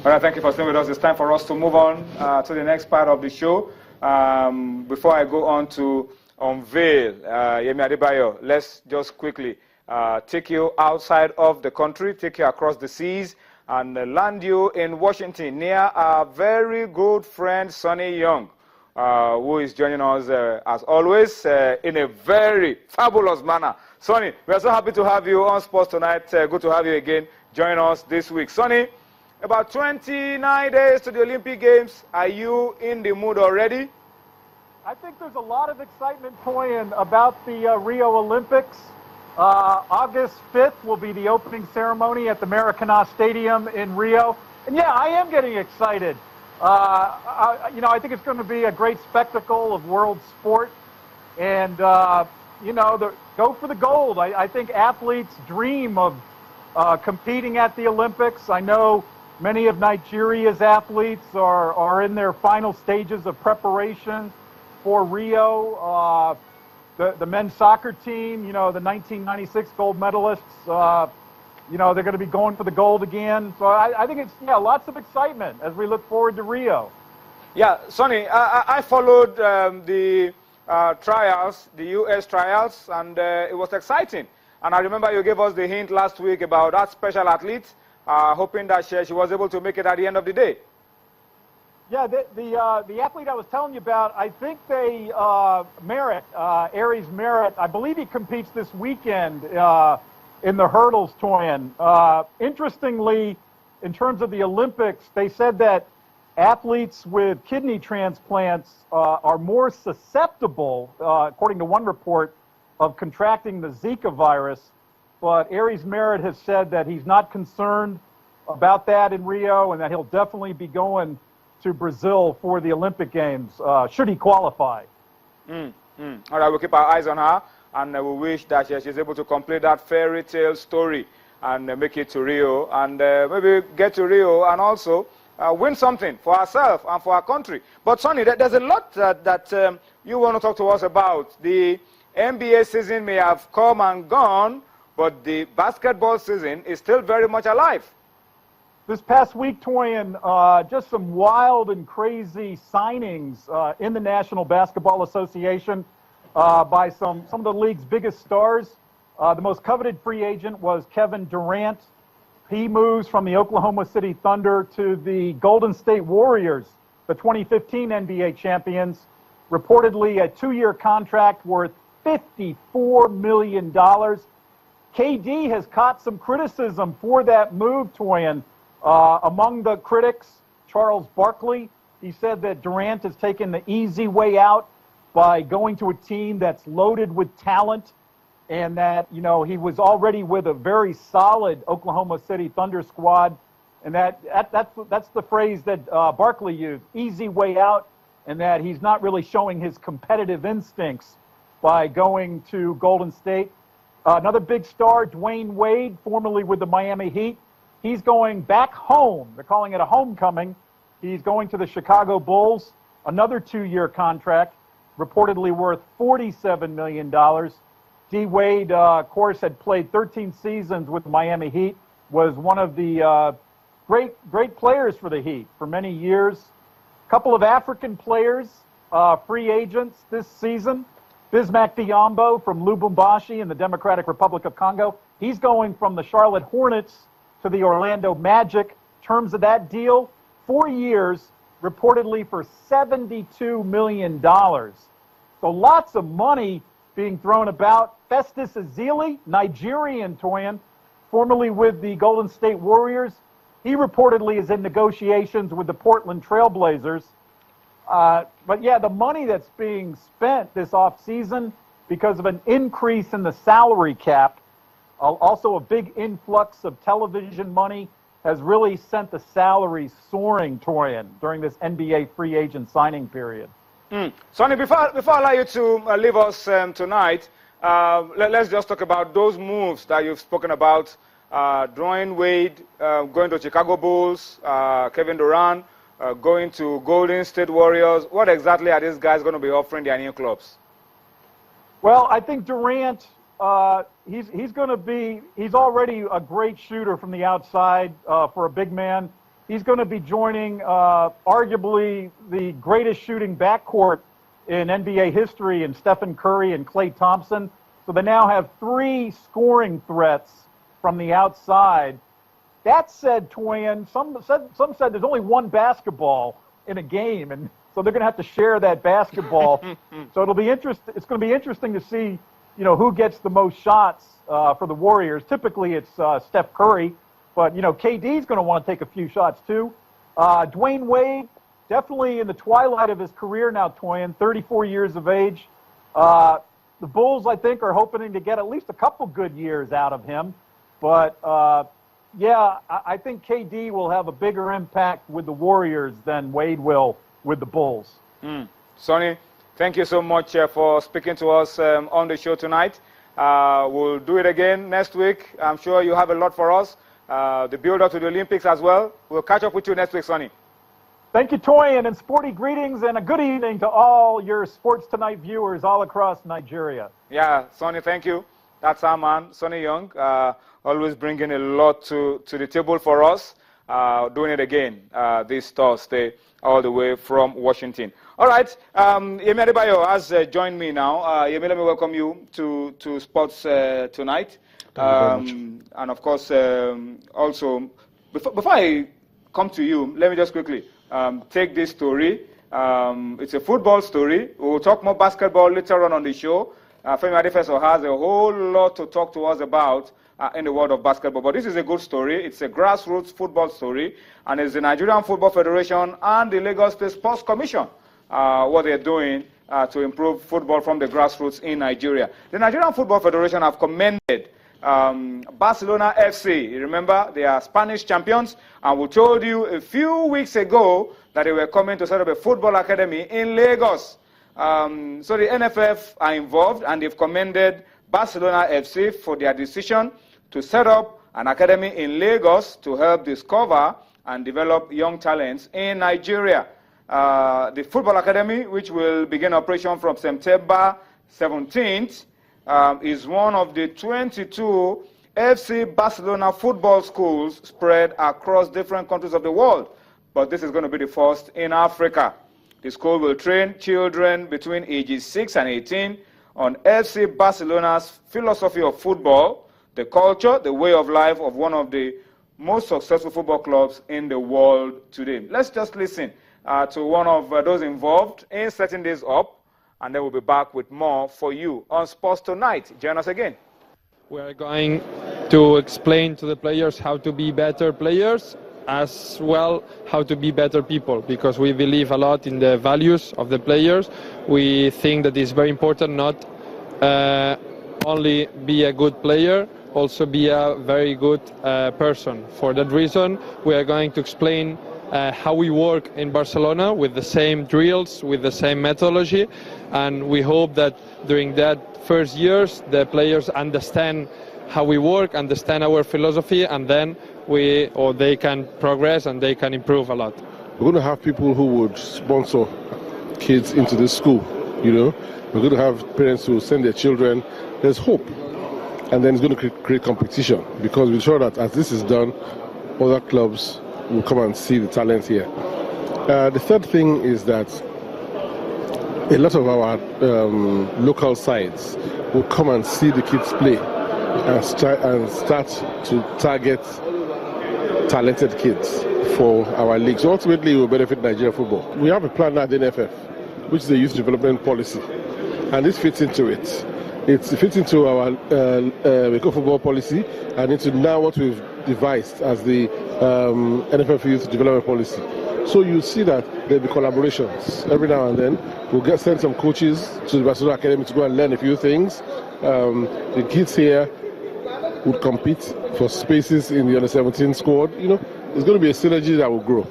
Well, thank you for staying with us. It's time for us to move on to the next part of the show. Before I go on to unveil Yemi Adebayo, let's just quickly take you outside of the country, take you across the seas, and land you in Washington near our very good friend Sonny Young, who is joining us as always in a very fabulous manner. Sonny, we are so happy to have you on Sports Tonight. Good to have you again. Join us this week. Sonny, about 29 days to the Olympic Games. Are you in the mood already? I think there's a lot of excitement, Toyin, about the Rio Olympics. August 5th will be the opening ceremony at the Maracanã Stadium in Rio. And yeah, I am getting excited. I think it's going to be a great spectacle of world sport. And, go for the gold. I think athletes dream of competing at the Olympics. I know many of Nigeria's athletes are in their final stages of preparation for Rio. The men's soccer team, the 1996 gold medalists, they're going to be going for the gold again. So I think it's, lots of excitement as we look forward to Rio. Yeah, Sonny, I followed the trials, the U.S. trials, and it was exciting. And I remember you gave us the hint last week about that special athlete, hoping that she was able to make it at the end of the day. Yeah, the athlete I was telling you about, I think Aries Merritt, I believe he competes this weekend in the hurdles, Toyin. Interestingly, in terms of the Olympics, they said that athletes with kidney transplants are more susceptible, according to one report, of contracting the Zika virus. But Aries Merritt has said that he's not concerned about that in Rio and that he'll definitely be going to Brazil for the Olympic Games, should he qualify. All right, we'll keep our eyes on her, and we wish that she's able to complete that fairy tale story and make it to Rio, and maybe get to Rio and also win something for ourselves and for our country. But Sonny, there's a lot that you want to talk to us about. The NBA season may have come and gone, but the basketball season is still very much alive. This past week, Toyin, just some wild and crazy signings in the National Basketball Association by some of the league's biggest stars. The most coveted free agent was Kevin Durant. He moves from the Oklahoma City Thunder to the Golden State Warriors, the 2015 NBA champions, reportedly a 2-year contract worth $54 million. KD has caught some criticism for that move, Toyin. Among the critics, Charles Barkley, he said that Durant has taken the easy way out by going to a team that's loaded with talent, and that, he was already with a very solid Oklahoma City Thunder squad, and that's the phrase that Barkley used, easy way out, and that he's not really showing his competitive instincts by going to Golden State. Another big star, Dwayne Wade, formerly with the Miami Heat, he's going back home. They're calling it a homecoming. He's going to the Chicago Bulls, another 2-year contract, reportedly worth $47 million. D. Wade, of course, had played 13 seasons with the Miami Heat, was one of the great players for the Heat for many years. A couple of African players, free agents this season. Bismack Biyombo from Lubumbashi in the Democratic Republic of Congo. He's going from the Charlotte Hornets to the Orlando Magic. Terms of that deal, 4 years, reportedly for $72 million. So lots of money being thrown about. Festus Ezeli, Nigerian, Toyin, formerly with the Golden State Warriors. He reportedly is in negotiations with the Portland Trailblazers. But yeah, the money that's being spent this offseason because of an increase in the salary cap, also a big influx of television money, has really sent the salaries soaring, Toyin, during this NBA free agent signing period. Sonny, before I allow you to leave us tonight, let's just talk about those moves that you've spoken about. Dwayne Wade going to Chicago Bulls, Kevin Durant going to Golden State Warriors. What exactly are these guys going to be offering their new clubs? Well, I think Durant, he's already a great shooter from the outside for a big man. He's going to be joining arguably the greatest shooting backcourt in NBA history in Stephen Curry and Klay Thompson. So they now have 3 scoring threats from the outside. That said, Toyin, some said there's only 1 basketball in a game, and so they're going to have to share that basketball. So it'll be It's going to be interesting to see, who gets the most shots for the Warriors. Typically, it's Steph Curry, but KD's going to want to take a few shots too. Dwayne Wade, definitely in the twilight of his career now. Toyin, 34 years of age. The Bulls, I think, are hoping to get at least a couple good years out of him, but. Yeah, I think KD will have a bigger impact with the Warriors than Wade will with the Bulls. Sonny, thank you so much for speaking to us on the show tonight. We'll do it again next week. I'm sure you have a lot for us. The build-up to the Olympics as well. We'll catch up with you next week, Sonny. Thank you, Toyin, and sporty greetings, and a good evening to all your Sports Tonight viewers all across Nigeria. Yeah, Sonny, thank you. That's our man, Sonny Young, always bringing a lot to the table for us, doing it again this Thursday, all the way from Washington. All right, Yemi Adebayo has joined me now. Yemi, let me welcome you to Sports Tonight. And of course, also, before I come to you, let me just quickly take this story. It's a football story. We'll talk more basketball later on the show. Femi Adefeso has a whole lot to talk to us about in the world of basketball. But this is a good story. It's a grassroots football story. And it's the Nigerian Football Federation and the Lagos State Sports Commission what they're doing to improve football from the grassroots in Nigeria. The Nigerian Football Federation have commended Barcelona FC. You remember, they are Spanish champions. And we told you a few weeks ago that they were coming to set up a football academy in Lagos. So the NFF are involved, and they've commended Barcelona FC for their decision to set up an academy in Lagos to help discover and develop young talents in Nigeria. The football academy, which will begin operation from September 17th, is one of the 22 FC Barcelona football schools spread across different countries of the world. But this is going to be the first in Africa. The school will train children between ages 6 and 18 on FC Barcelona's philosophy of football, the culture, the way of life of one of the most successful football clubs in the world today. Let's just listen to one of those involved in setting this up, and then we'll be back with more for you on Sports Tonight. Join us again. We are going to explain to the players how to be better players, as well how to be better people, because we believe a lot in the values of the players. We think that it's very important not only be a good player, also be a very good person. For that reason, we are going to explain how we work in Barcelona with the same drills, with the same methodology, and we hope that during that first years the players understand how we work, understand our philosophy, and then they can progress and they can improve a lot. We're going to have people who would sponsor kids into this school, We're going to have parents who send their children. There's hope. And then it's going to create competition, because we're sure that as this is done, other clubs will come and see the talent here. The third thing is that a lot of our local sides will come and see the kids play and start to target talented kids for our league. So ultimately, it will benefit Nigeria football. We have a plan at the NFF, which is the youth development policy, and this fits into it. It fits into our football policy and into now what we've devised as the NFF youth development policy. So you see that there'll be collaborations every now and then. We'll send some coaches to the Barcelona Academy to go and learn a few things. The kids here would compete for spaces in the under-17 squad. There's going to be a synergy that will grow.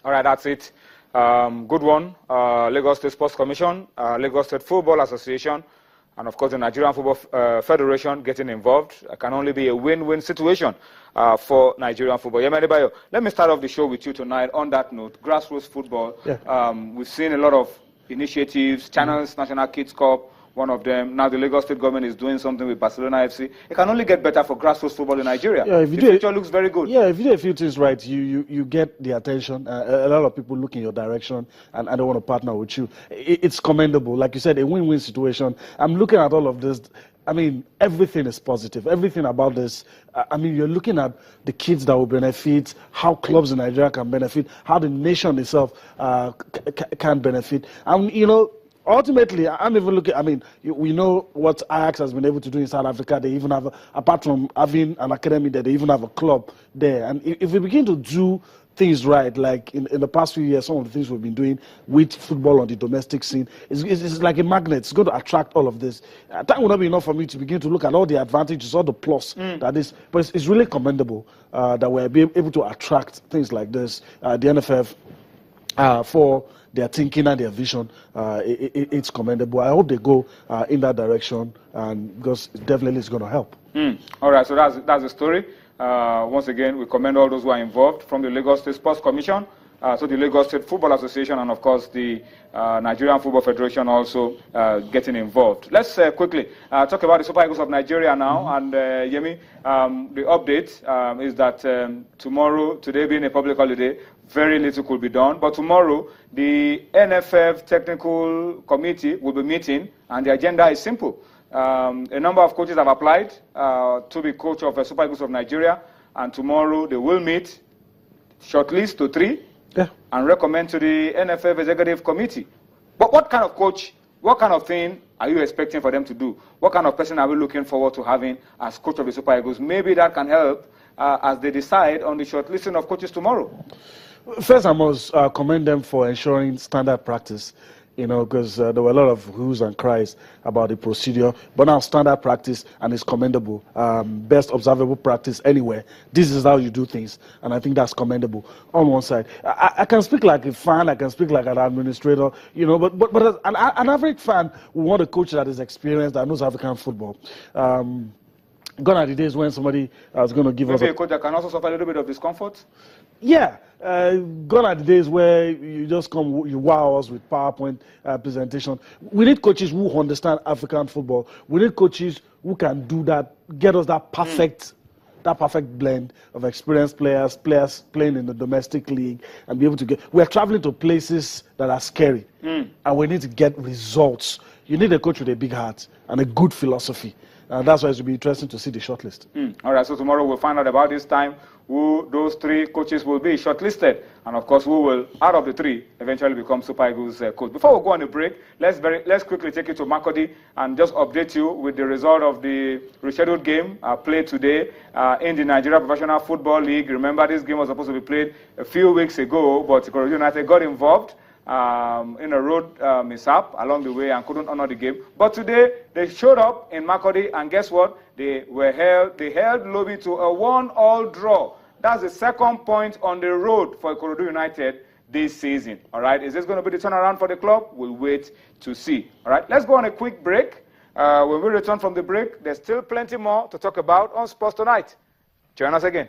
All right, that's it. Good one. Lagos State Sports Commission, Lagos State Football Association, and of course the Nigerian Football Federation getting involved. It can only be a win-win situation for Nigerian football. Yemi Adebayo, let me start off the show with you tonight on that note. Grassroots football. Yeah. We've seen a lot of initiatives, Channels National Kids Cup, one of them. Now the Lagos State government is doing something with Barcelona FC. It can only get better for grassroots football in Nigeria. Yeah, if you the do future looks very good. Yeah, if you do a few things right, you get the attention. A lot of people look in your direction and they want to partner with you. It's commendable. Like you said, a win-win situation. I'm looking at all of this. I mean, everything is positive. Everything about this. I mean, you're looking at the kids that will benefit, how clubs in Nigeria can benefit, how the nation itself can benefit. And, you know, ultimately, I'm even looking, I mean, we know what Ajax has been able to do in South Africa. They even have, apart from having an academy there, they even have a club there. And if we begin to do things right, like in the past few years, some of the things we've been doing with football on the domestic scene, it's like a magnet. It's going to attract all of this. That will not be enough for me to begin to look at all the advantages, all the plus that is. But it's really commendable that we're able to attract things like this. The NFF, for their thinking and their vision, it's commendable. I hope they go in that direction, and because it definitely is going to help. All right, so that's the story. Once again, we commend all those who are involved, from the Lagos State Sports Commission to the Lagos State Football Association, and of course the Nigerian Football Federation also getting involved. Let's quickly talk about the Super Eagles of Nigeria now. And Yemi, the update is that today being a public holiday, very little could be done. But tomorrow, the NFF Technical Committee will be meeting, and the agenda is simple. A number of coaches have applied to be coach of the Super Eagles of Nigeria, and tomorrow they will meet, shortlist to 3, and recommend to the NFF Executive Committee. But what kind of coach, what kind of thing are you expecting for them to do? What kind of person are we looking forward to having as coach of the Super Eagles? Maybe that can help as they decide on the shortlisting of coaches tomorrow. First, I must commend them for ensuring standard practice. You know, because there were a lot of whoos and cries about the procedure. But now standard practice, and it's commendable. Best observable practice anywhere. This is how you do things. And I think that's commendable on one side. I can speak like a fan. I can speak like an administrator. You know, but as an average fan, we want a coach that is experienced, that knows African football. Gone are the days when somebody was going to give us... Maybe a coach that can also suffer a little bit of discomfort? Yeah, gone are the days where you just come, you wow us with PowerPoint presentation. We need coaches who understand African football. We need coaches who can do that, get us that perfect blend of experienced players playing in the domestic league, and be able to get... We're traveling to places that are scary, and we need to get results. You need a coach with a big heart and a good philosophy. That's why it will be interesting to see the shortlist. All right, so tomorrow we'll find out about this time who those 3 coaches will be shortlisted. And of course, who will, out of the 3, eventually become Super Eagles coach. Before we go on a break, let's quickly take you to Makurdi and just update you with the result of the rescheduled game played today in the Nigeria Professional Football League. Remember, this game was supposed to be played a few weeks ago, but Ikorodu United got involved in a road mishap along the way and couldn't honor the game. But today, they showed up in Makurdi, and guess what? They held Lobi to a 1-1 draw. That's the 2nd point on the road for Ikorodu United this season. All right, is this going to be the turnaround for the club? We'll wait to see. All right, let's go on a quick break. When we return from the break, there's still plenty more to talk about on Sports Tonight. Join us again.